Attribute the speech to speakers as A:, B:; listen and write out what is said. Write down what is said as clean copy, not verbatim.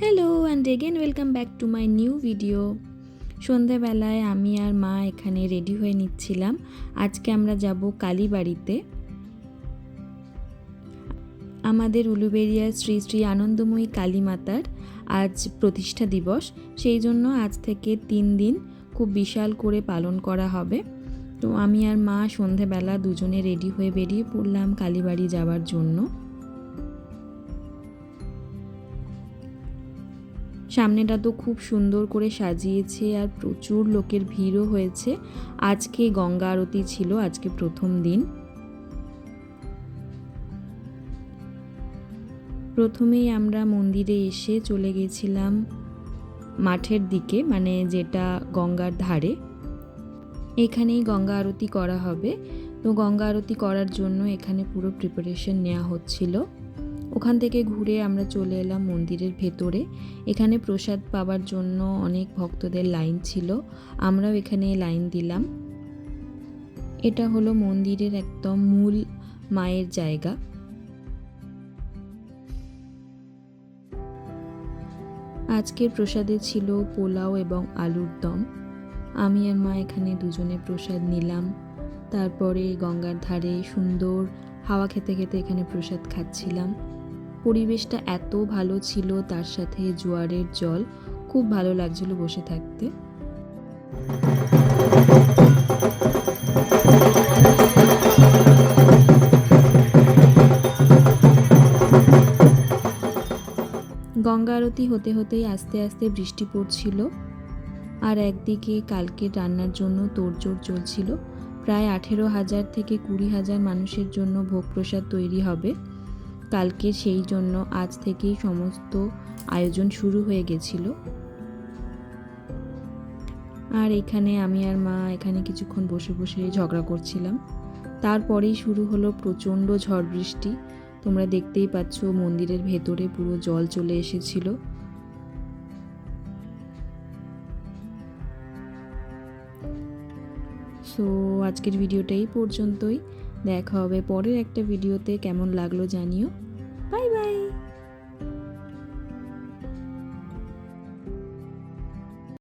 A: Hello and again welcome back to my new video. সন্ধ্যাবেলায় আমি আর মা এখানে রেডি হয়ে নিচ্ছিলাম। আজকে আমরা যাব কালীবাড়িতে। আমাদের উলুবেড়িয়ার শ্রী শ্রী আনন্দময়ী কালী মাতার আজ প্রতিষ্ঠা দিবস, সেই জন্য আজ থেকে 3 দিন খুব বিশাল করে পালন করা হবে। তো আমি আর মা সন্ধ্যাবেলা দুজনে রেডি হয়ে বেরিয়ে পড়লাম কালীবাড়ি যাওয়ার জন্য। সামনেটা তো খুব সুন্দর করে সাজিয়েছে আর প্রচুর লোকের ভিড়ও হয়েছে। আজকে গঙ্গা আরতি ছিল, আজকে প্রথম দিন। প্রথমেই আমরা মন্দিরে এসে চলে গেছিলাম মাঠের দিকে, মানে যেটা গঙ্গার ধারে। এখানেই গঙ্গা আরতি করা হবে। তো গঙ্গা আরতি করার জন্য এখানে পুরো প্রিপারেশন নেওয়া হচ্ছিল। ওখান থেকে ঘুরে আমরা চলে এলাম মন্দিরের ভেতরে। এখানে প্রসাদ পাওয়ার জন্য অনেক ভক্তদের লাইন ছিল, আমরাও এখানে লাইন দিলাম। এটা হলো মন্দিরের একদম মূল মায়ের জায়গা। আজকের প্রসাদে ছিল পোলাও এবং আলুর দম। আমি আর মা এখানে দুজনে প্রসাদ নিলাম। তারপরে গঙ্গার ধারে সুন্দর হাওয়া খেতে খেতে এখানে প্রসাদ খাচ্ছিলাম। পরিবেশটা এত ভালো ছিল, তার সাথে জোয়ারের জল, খুব ভালো লাগছিল বসে থাকতে। গঙ্গা আরতি হতে হতেই আস্তে আস্তে বৃষ্টি পড়ছিল। আর একদিকে কালকে রান্নার জন্য তোড়জোড় চলছিল। প্রায় 18,000 থেকে 20,000 মানুষের জন্য ভোগ প্রসাদ তৈরি হবে কালকে, সেই জন্য আজ থেকেই সমস্ত আয়োজন শুরু হয়ে গেছিল। আর এখানে আমি আর মা এখানে কিছুক্ষণ বসে বসে ঝগড়া করছিলাম। তারপরেই শুরু হলো প্রচণ্ড ঝড় বৃষ্টি। তোমরা দেখতেই পাচ্ছ মন্দিরের ভেতরে পুরো জল চলে এসেছিল। সো আজকের ভিডিওটা এই পর্যন্তই। দেখা হবে পরের একটা ভিডিওতে। কেমন লাগলো জানিও।